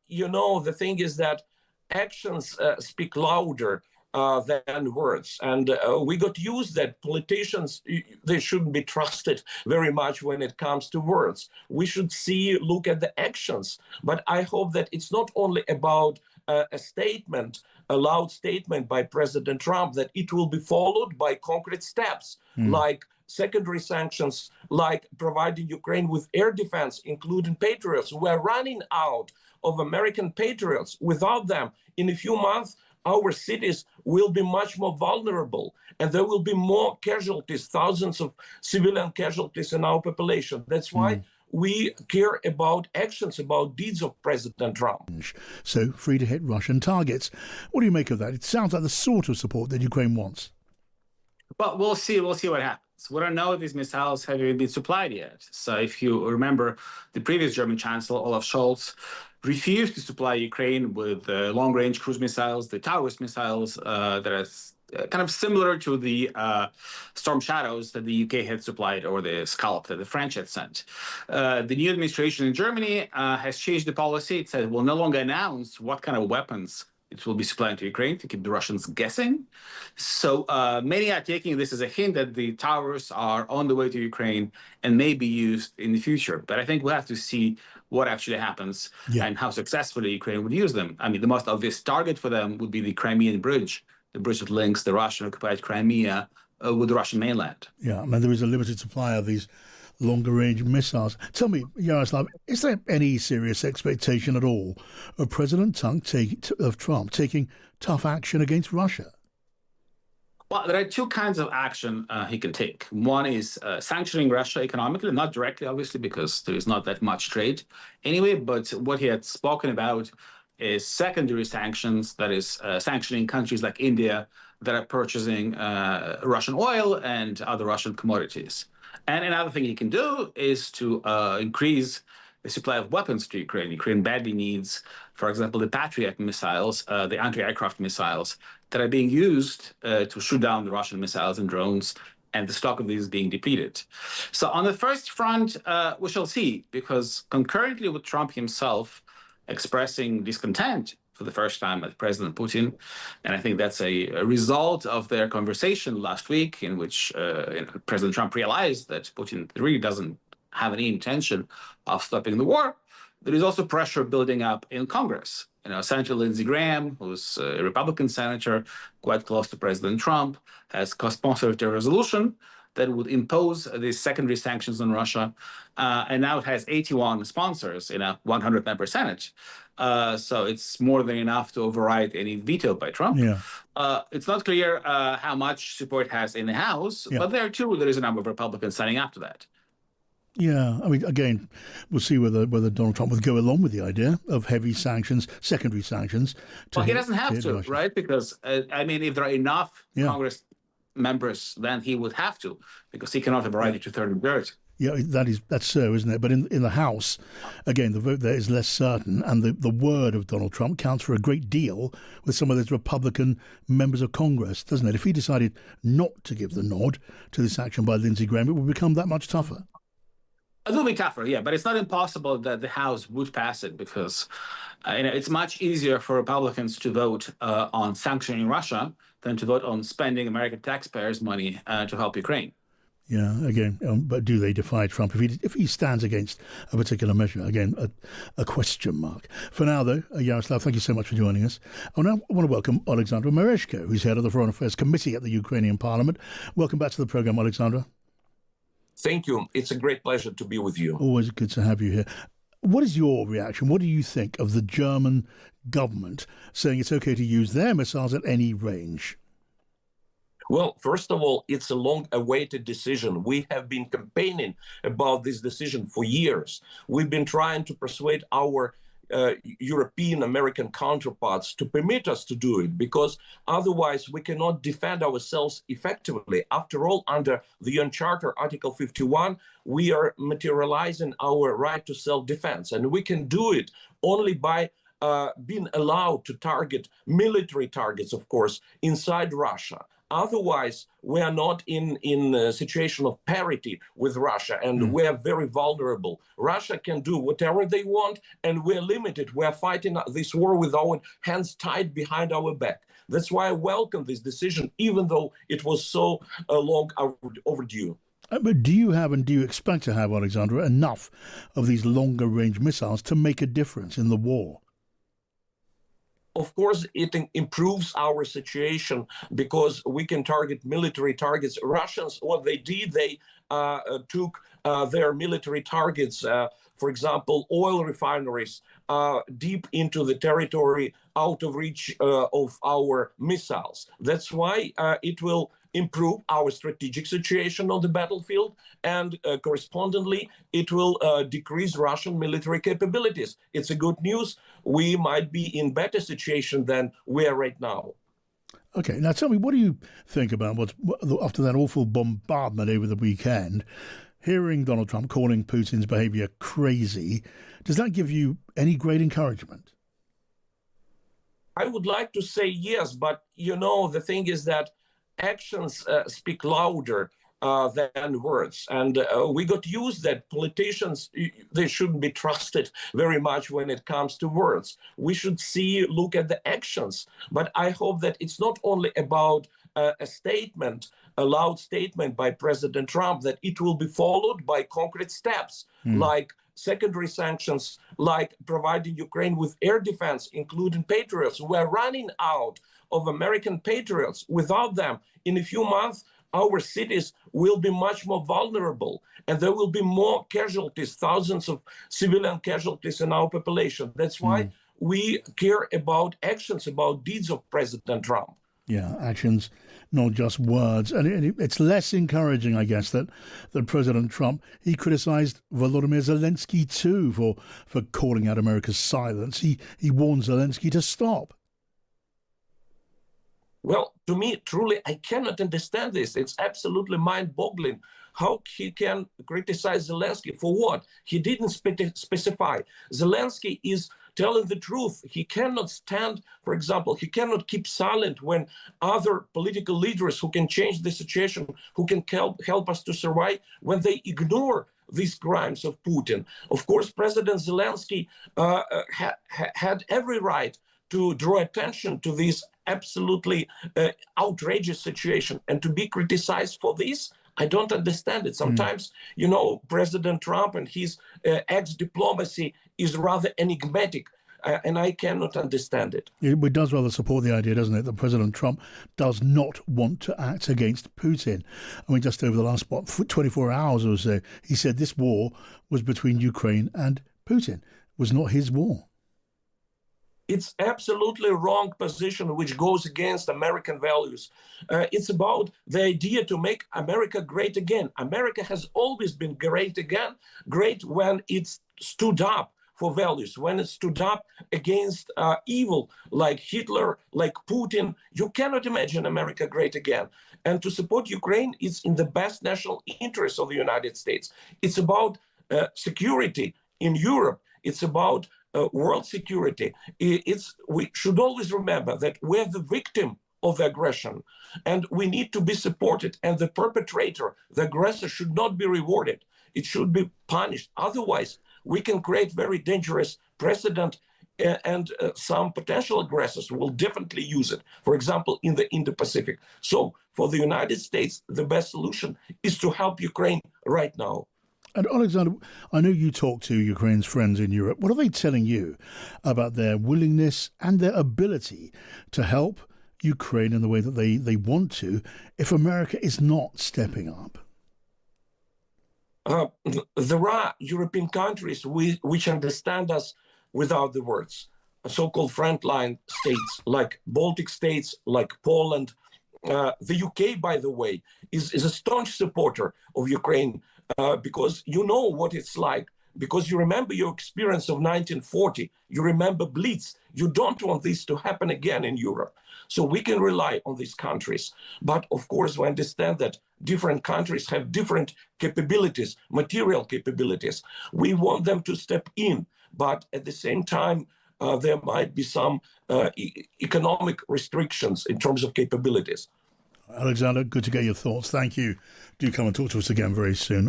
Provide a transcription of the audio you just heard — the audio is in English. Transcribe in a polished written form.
the thing is that actions speak louder than words. And we got used that politicians, they shouldn't be trusted very much when it comes to words. We should look at the actions. But I hope that it's not only about a statement, a loud statement by President Trump, that it will be followed by concrete steps like secondary sanctions, like providing Ukraine with air defense, including Patriots. We're running out of American Patriots. Without them, in a few months, our cities will be much more vulnerable, and there will be more casualties, thousands of civilian casualties in our population. That's why we care about actions, about deeds of President Trump. So free to hit Russian targets. What do you make of that? It sounds like the sort of support that Ukraine wants. Well, we'll see what happens. We don't know if these missiles have even been supplied yet. So if you remember, the previous German Chancellor, Olaf Scholz, refused to supply Ukraine with long-range cruise missiles, the Taurus missiles that are kind of similar to the Storm Shadows that the UK had supplied, or the Scalp that the French had sent. The new administration in Germany has changed the policy. It said it will no longer announce what kind of weapons it will be supplying to Ukraine to keep the Russians guessing. So many are taking this as a hint that the Taurus are on the way to Ukraine and may be used in the future. But I think we'll have to see what actually happens and how successfully Ukraine would use them. I mean, the most obvious target for them would be the Crimean Bridge, the bridge that links the Russian-occupied Crimea with the Russian mainland. Yeah, I mean, there is a limited supply of these longer-range missiles. Tell me, Yaroslav, is there any serious expectation at all of President Trump taking tough action against Russia? Well, there are two kinds of action he can take. One is sanctioning Russia economically, not directly, obviously, because there is not that much trade anyway, but what he had spoken about is secondary sanctions, that is sanctioning countries like India that are purchasing Russian oil and other Russian commodities. And another thing he can do is to increase the supply of weapons to Ukraine. Ukraine badly needs, for example, the Patriot missiles, the anti-aircraft missiles that are being used to shoot down the Russian missiles and drones, and the stock of these is being depleted. So on the first front, we shall see, because concurrently with Trump himself expressing discontent for the first time with President Putin. And I think that's a result of their conversation last week, in which President Trump realized that Putin really doesn't have any intention of stopping the war. There is also pressure building up in Congress. Senator Lindsey Graham, who's a Republican senator, quite close to President Trump, has co-sponsored a resolution that would impose these secondary sanctions on Russia. And now it has 81 sponsors in a 100-member Senate. So it's more than enough to override any veto by Trump. It's not clear how much support it has in the House, but there is a number of Republicans signing up to that. Yeah, I mean, again, we'll see whether Donald Trump will go along with the idea of heavy sanctions, secondary sanctions. Well, he doesn't have to, right? Because, if there are enough Congress members, then he would have to, because he cannot override it to third and third. Yeah, that's so, isn't it? But in the House, again, the vote there is less certain, and the word of Donald Trump counts for a great deal with some of those Republican members of Congress, doesn't it? If he decided not to give the nod to this action by Lindsey Graham, it would become that much tougher. It will be tougher, yeah, but it's not impossible that the House would pass it, because it's much easier for Republicans to vote on sanctioning Russia than to vote on spending American taxpayers' money to help Ukraine. Yeah, again, but do they defy Trump if he stands against a particular measure? Again, a question mark. For now, though, Yaroslav, thank you so much for joining us. I now want to welcome Oleksandr Merezhko, who's head of the Foreign Affairs Committee at the Ukrainian Parliament. Welcome back to the programme, Oleksandr. Thank you. It's a great pleasure to be with you. Always good to have you here. What is your reaction? What do you think of the German government saying it's okay to use their missiles at any range? Well, first of all, it's a long-awaited decision. We have been campaigning about this decision for years. We've been trying to persuade our European American counterparts to permit us to do it, because otherwise we cannot defend ourselves effectively. After all, under the UN Charter, Article 51, we are materializing our right to self-defense, and we can do it only by being allowed to target military targets, of course, inside Russia. Otherwise, we are not in a situation of parity with Russia, and we are very vulnerable. Russia can do whatever they want, and we're limited. We're fighting this war with our hands tied behind our back. That's why I welcome this decision, even though it was so long overdue. But do you have and do you expect to have, Oleksandr, enough of these longer range missiles to make a difference in the war? Of course, it improves our situation because we can target military targets. Russians, what they did, they took their military targets, for example, oil refineries, deep into the territory out of reach of our missiles. That's why it will improve our strategic situation on the battlefield, and correspondingly, it will decrease Russian military capabilities. It's a good news. We might be in better situation than we are right now. Okay, now tell me, what do you think about after that awful bombardment over the weekend, hearing Donald Trump calling Putin's behaviour crazy? Does that give you any great encouragement? I would like to say yes, but the thing is that actions speak louder than words. And we got used that politicians, they shouldn't be trusted very much when it comes to words. We should look at the actions. But I hope that it's not only about a statement, a loud statement by President Trump, that it will be followed by concrete steps like secondary sanctions, like providing Ukraine with air defense, including Patriots. We're running out of American Patriots. Without them, in a few months, our cities will be much more vulnerable, and there will be more casualties, thousands of civilian casualties in our population. That's why we care about actions, about deeds of President Trump. Yeah, actions, not just words. And it's less encouraging, I guess, that President Trump, he criticized Volodymyr Zelensky too for calling out America's silence. He warned Zelensky to stop. Well, to me, truly, I cannot understand this. It's absolutely mind-boggling how he can criticize Zelensky. For what? He didn't specify. Zelensky is telling the truth. He cannot stand, for example, he cannot keep silent when other political leaders who can change the situation, who can help us to survive, when they ignore these crimes of Putin. Of course, President Zelensky had every right to draw attention to this absolutely outrageous situation, and to be criticized for this, I don't understand it. Sometimes, President Trump and his ex-diplomacy is rather enigmatic, and I cannot understand it. It does rather support the idea, doesn't it, that President Trump does not want to act against Putin. I mean, just over the last 24 hours or so, he said this war was between Ukraine and Putin. It was not his war. It's absolutely wrong position, which goes against American values. It's about the idea to make America great again. America has always been great again, great when it stood up for values, when it stood up against evil like Hitler, like Putin. You cannot imagine America great again. And to support Ukraine is in the best national interest of the United States. It's about security in Europe. It's about world security. We should always remember that we're the victim of the aggression, and we need to be supported. And the perpetrator, the aggressor, should not be rewarded. It should be punished. Otherwise, we can create very dangerous precedent, and some potential aggressors will definitely use it. For example, in the Indo-Pacific. So for the United States, the best solution is to help Ukraine right now. And Oleksandr, I know you talk to Ukraine's friends in Europe. What are they telling you about their willingness and their ability to help Ukraine in the way that they want to if America is not stepping up? There are European countries which understand us without the words. So-called frontline states like Baltic states, like Poland. The UK, by the way, is a staunch supporter of Ukraine. Because you know what it's like, because you remember your experience of 1940, you remember Blitz. You don't want this to happen again in Europe. So we can rely on these countries. But of course, we understand that different countries have different capabilities, material capabilities. We want them to step in, but at the same time, there might be some economic restrictions in terms of capabilities. Alexander, good to get your thoughts. Thank you. Do come and talk to us again very soon.